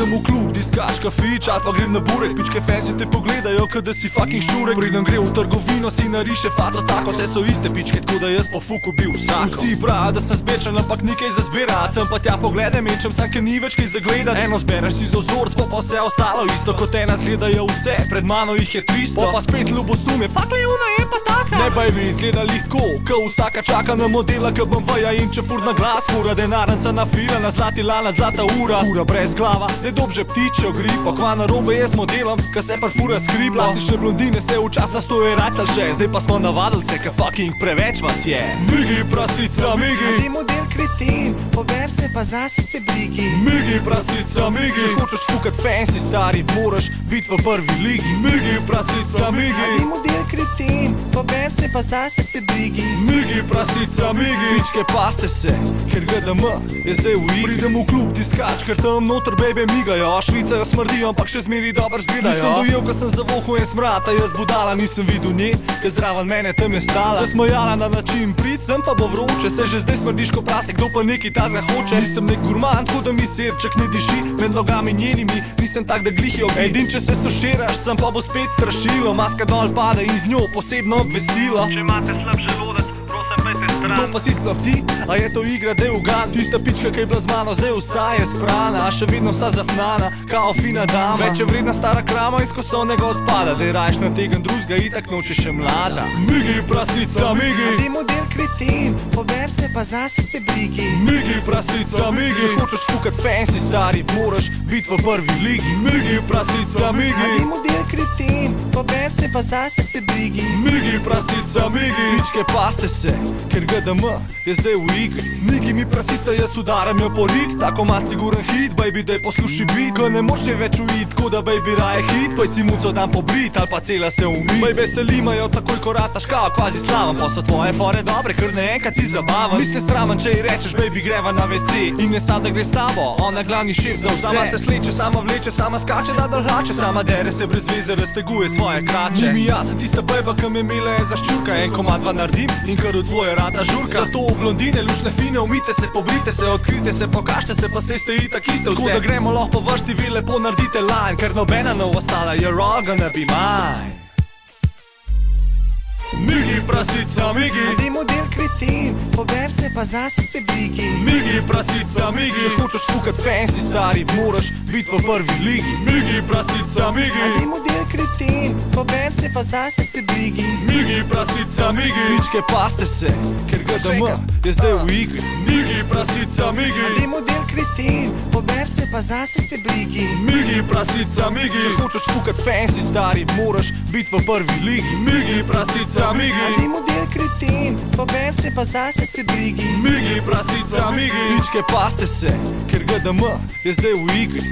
Pridem v klub, diskač, kafič, ali pa grem na burek. Pičke fancy te pogledajo, kot da si fucking ščurek. Pridem gre v trgovino, si nariše faco tako, vse so iste pičke, tako da jaz po fuku bil vsako. Vsi pravi, da sem zbečen, ampak ni kaj za zbirat. Sem pa tja pogledam, mečem sam, ker ni več kaj za gledat. Eno zbereš si za vzorc, pa vse ostalo isto. Kot ena zgledajo vse, pred mano jih je 300. Pa spet ljubosume, fakt Leona je pa taka. Ne pa bi izgleda lihtko, ko vsaka čaka na modela, ko bom vaja in če fur na glas. Fura denarnica na fila, na zlati lana, zlata ura. Fura brez glava, ne dobže ptičjo gripo. Kva narobe je z modelom, ka se parfura skriplo. Plastične blondine se včasih stoje rajcal še. Zdaj pa smo navadili se, ka fucking preveč vas je. Migi, prasica, migi. Ti model kreten, pober se pa zase se brigi. Migi, prasica, migi. Če hočeš fukat fancy, stari, moraš bit v prvi ligi. Migi, prasica, migi. Ti model kreten, pober se pa zase se brigi. Migi, prasica, migi. Pičke paste se, ker GDM je zdaj v igri. Pridem v klub, diskač, ker tam noter bebe migajo. Švicajo smrdijo, ampak še zmeri dobro zgledajo. Nisem dojel, ko sem zavohal en smrad, a jaz budala nisem videl nje, ker zraven mene tam je stala. Se smojala na način prid, sem pa bo vroče. Se že zdaj smrdiš ko prase, kdo pa neki tazga hoče. Nisem nek gurman, tako da mi sirček ne diši med nogami njenimi, nisem tak, da glih jo bi. Edin, če se stoširaš, sem pa bo spet strašilo. Maska dol pade in z njo posebno obvestilo. Če imate slab želodec, prosim pejte stran. Kdo pa si sploh ti, a je to igra, da je ugan. Tista pička, ki je bila z mano, zdaj vsa je sprana. A še vedno vsa zafnana, kao fina dama. Več je vredna stara krama iz kosovnega odpada. Da je rajš na tegen drugega, itak noče še mlada. Migi, prasica, migi. Ti model kreten, pober se pa zase se brigi. Migi, prasica, migi. Če hočeš fukat fancy, stari, moraš bit v prvi ligi. Migi, prasica, migi. Ti model kreten, pober se pa zase se brigi. Migi, prasica, migi. Pičke paste se, ker GDM je zdaj v igri. Migi mi prasica, jaz udaram jo po rit. Tako mat siguren hit, baby, daj posluši beat. Ko ne moš je več uit, ko da baby raje hit. Poj cimuco dan pobrit, ali pa cela se umit. Baj veselimajo takoj, ko rataš kao kvazi slaven. Pa so tvoje fore dobre, ker ne enkrat si zabavan. Niste sraven, če ji rečeš, baby, greva na WC. In ne sad, da gre s tabo, ona glavni šef za vse. Sama se sleče, sama vleče, sama skače, da dol hlače. Sama dere se brez veze, razteguje svoje krače. Ni mi jaz, tista bejba, ki me imela je za ščurka. En komad dva naredim in kar v tvoje rata žurka. Zato blondine, lušne fine, umite se, pobrite se, odkrite se, pokažte se, pa se ste itak iste vse. Tako da gremo lahko po vrsti, vi lepo naredite line, ker nobena ne ostala, you're all gonna be mine. Migi, prasica, migi. Ti model kreten, pober se pa zase se brigi. Migi, prasica, migi. Če hočeš fukat fancy, stari, moraš bit v prvi ligi. Migi, prasica, migi. Ti model kreten, pober se pa zase se brigi. Migi, prasica, migi. Pičke paste se, ker GDM je zdaj v igri. Migi, prasica, migi. Ti model kreten, pober se pa zase se brigi. Migi, prasica, migi. Če hočeš fukat fancy, stari, moraš bit v prvi ligi. Migi, prasica, migi. Ti model kreten, pober se pa zase se brigi. Migi, prasica, migi. Pičke paste se, ker GDM je zdaj v igri.